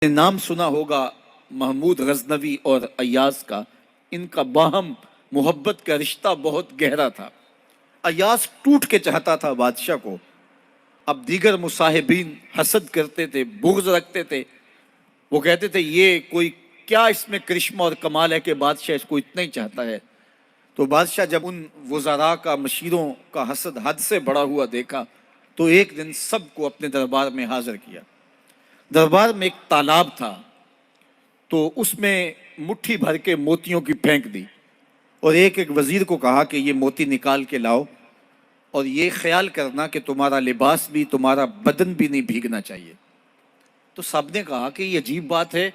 नाम सुना होगा महमूद गजनवी और अय्याज का। इनका बाहम मोहब्बत का रिश्ता बहुत गहरा था। अय्याज टूट के चाहता था बादशाह को। अब दीगर मुसाहिबीन हसद करते थे, बुग़्ज़ रखते थे। वो कहते थे ये कोई क्या इसमें करिश्मा और कमाल है कि बादशाह इसको इतना ही चाहता है। तो बादशाह जब उन वज़ारा का, मशीरों का हसद हद से बड़ा हुआ देखा तो एक दिन सबको अपने दरबार में हाजिर किया। दरबार में एक तालाब था, तो उसमें मुट्ठी भर के मोतियों की फेंक दी और एक एक वजीर को कहा कि ये मोती निकाल के लाओ और ये ख्याल करना कि तुम्हारा लिबास भी, तुम्हारा बदन भी नहीं भीगना चाहिए। तो सब ने कहा कि ये अजीब बात है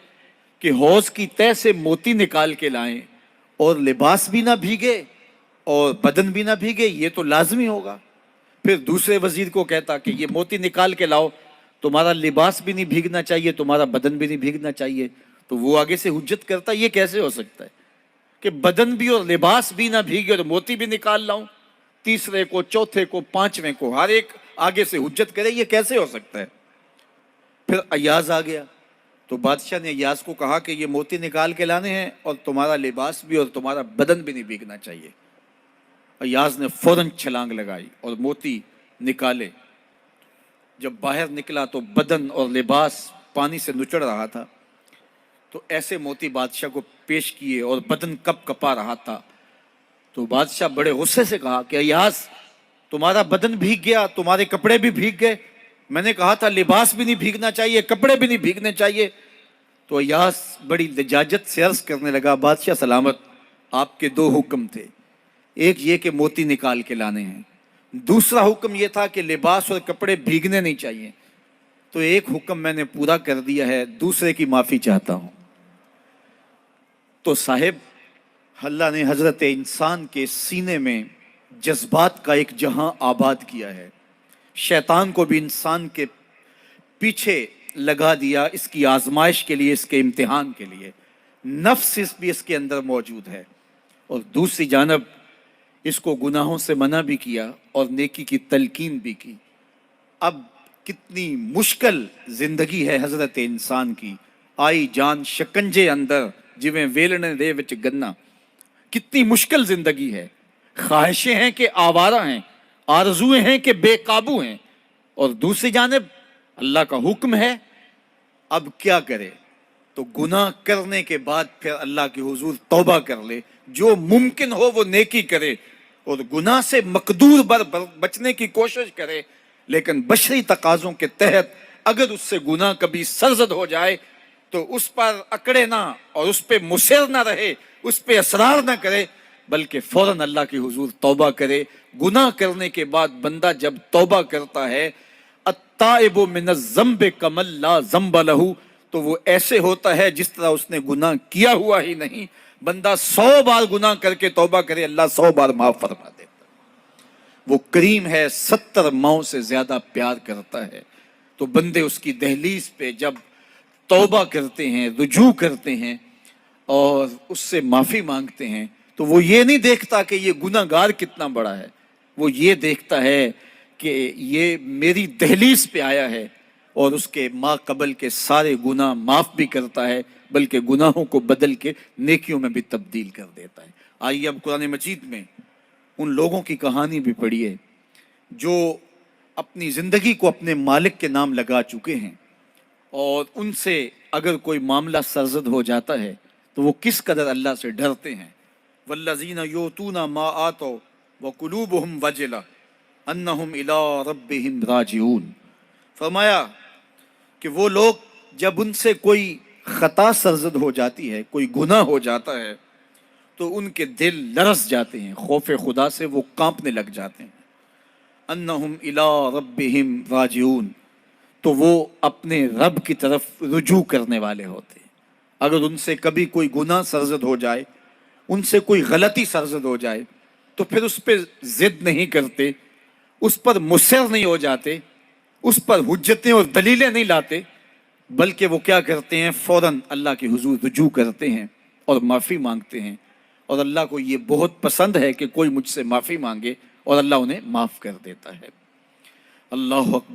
कि हौज की तह से मोती निकाल के लाएं और लिबास भी ना भीगे और बदन भी ना भीगे, ये तो लाजमी होगा। फिर दूसरे वजीर को कहता कि ये मोती निकाल के लाओ, तुम्हारा लिबास भी नहीं भीगना चाहिए, तुम्हारा बदन भी नहीं भीगना चाहिए। तो वो आगे से हुज्जत करता, ये कैसे हो सकता है कि बदन भी और लिबास भी ना भीगे और मोती भी निकाल लाऊं। तीसरे को, चौथे को, पांचवें को, हर एक आगे से हुज्जत करे, ये कैसे हो सकता है। फिर अय्याज आ गया तो बादशाह ने अय्याज को कहा कि ये मोती निकाल के लाने हैं और तुम्हारा लिबास भी और तुम्हारा बदन भी नहीं भीगना चाहिए। अय्याज ने फौरन छलांग लगाई और मोती निकाले। जब बाहर निकला तो बदन और लिबास पानी से नुचड़ रहा था। तो ऐसे मोती बादशाह को पेश किए और बदन कप कपा रहा था। तो बादशाह बड़े गुस्से से कहा कि अय्याज, तुम्हारा बदन भीग गया, तुम्हारे कपड़े भी भीग गए। मैंने कहा था लिबास भी नहीं भीगना चाहिए, कपड़े भी नहीं भीगने चाहिए। तो अय्याज बड़ी लजाजत से अर्ज करने लगा, बादशाह सलामत, आपके दो हुक्म थे, एक ये कि मोती निकाल के लाने हैं, दूसरा हुक्म ये था कि लिबास और कपड़े भीगने नहीं चाहिए। तो एक हुक्म मैंने पूरा कर दिया है, दूसरे की माफी चाहता हूं। तो साहिब, अल्लाह ने हजरत इंसान के सीने में जज्बात का एक जहां आबाद किया है। शैतान को भी इंसान के पीछे लगा दिया, इसकी आजमाइश के लिए, इसके इम्तिहान के लिए। नफ्स भी इसके अंदर मौजूद है और दूसरी जानब इसको गुनाहों से मना भी किया और नेकी की तलकीन भी की। अब कितनी मुश्किल जिंदगी है हजरत इंसान की। आई जान शिकंजे अंदर जिवें वेलने दे विच गन्ना। कितनी मुश्किल जिंदगी है। ख्वाहिशें हैं कि आवारा हैं, आरजुएं हैं कि बेकाबू हैं, और दूसरी जानिब अल्लाह का हुक्म है। अब क्या करे? तो गुनाह करने के बाद फिर अल्लाह के हुजूर तौबा कर ले, जो मुमकिन हो वो नेकी करे और गुनाह से मकदूर बचने की कोशिश करे। लेकिन बशरी तकाज़ों के तहत अगर उससे गुनाह कभी सरजद हो जाए तो उस पर अकड़े ना और उस पर मुसर ना रहे, उस पर असरार ना करे, बल्कि फौरन अल्लाह के हुजूर तौबा करे। गुनाह करने के बाद बंदा जब तौबा करता है, अत्ताइबु मिनज़्ज़म्बि कमल ला ज़म्ब लहू, तो वो ऐसे होता है जिस तरह उसने गुनाह किया हुआ ही नहीं। बंदा 100 बार गुनाह करके तौबा करे, अल्लाह 100 बार माफ फरमा देता। वो करीम है, 70 माओं से ज्यादा प्यार करता है। तो बंदे उसकी दहलीज पे जब तौबा करते हैं, रुजू करते हैं और उससे माफी मांगते हैं, तो वो ये नहीं देखता कि ये गुनाहगार कितना बड़ा है, वो ये देखता है कि ये मेरी दहलीज पे आया है और उसके माँ कबल के सारे गुनाह माफ भी करता है, बल्कि गुनाहों को बदल के नेकियों में भी तब्दील कर देता है। आइए अब कुरान मजीद में उन लोगों की कहानी भी पढ़िए जो अपनी जिंदगी को अपने मालिक के नाम लगा चुके हैं और उनसे अगर कोई मामला सरजद हो जाता है तो वो किस कदर अल्लाह से डरते हैं। वल्लज़ीना युतूना मा आतो व कुलूबुहुम वजिला अन्नहुम इला रब्बिहिम राजिऊन। फरमाया कि वो लोग जब उनसे कोई खता सरजद हो जाती है, कोई गुनाह हो जाता है, तो उनके दिल लरस जाते हैं, खौफे खुदा से वो कांपने लग जाते हैं। अन्नहुम इला रब्बिहिम राजिऊन, तो वो अपने रब की तरफ रुजू करने वाले होते हैं। अगर उनसे कभी कोई गुनाह सरजद हो जाए, उनसे कोई गलती सरजद हो जाए, तो फिर उस पर जिद नहीं करते, उस पर मुसर नहीं हो जाते, उस पर हुज्जतें और दलीलें नहीं लाते, बल्कि वो क्या करते हैं, फौरन अल्लाह के हुजूर रुजू करते हैं और माफ़ी मांगते हैं। और अल्लाह को ये बहुत पसंद है कि कोई मुझसे माफ़ी मांगे और अल्लाह उन्हें माफ़ कर देता है। अल्लाह अकबर।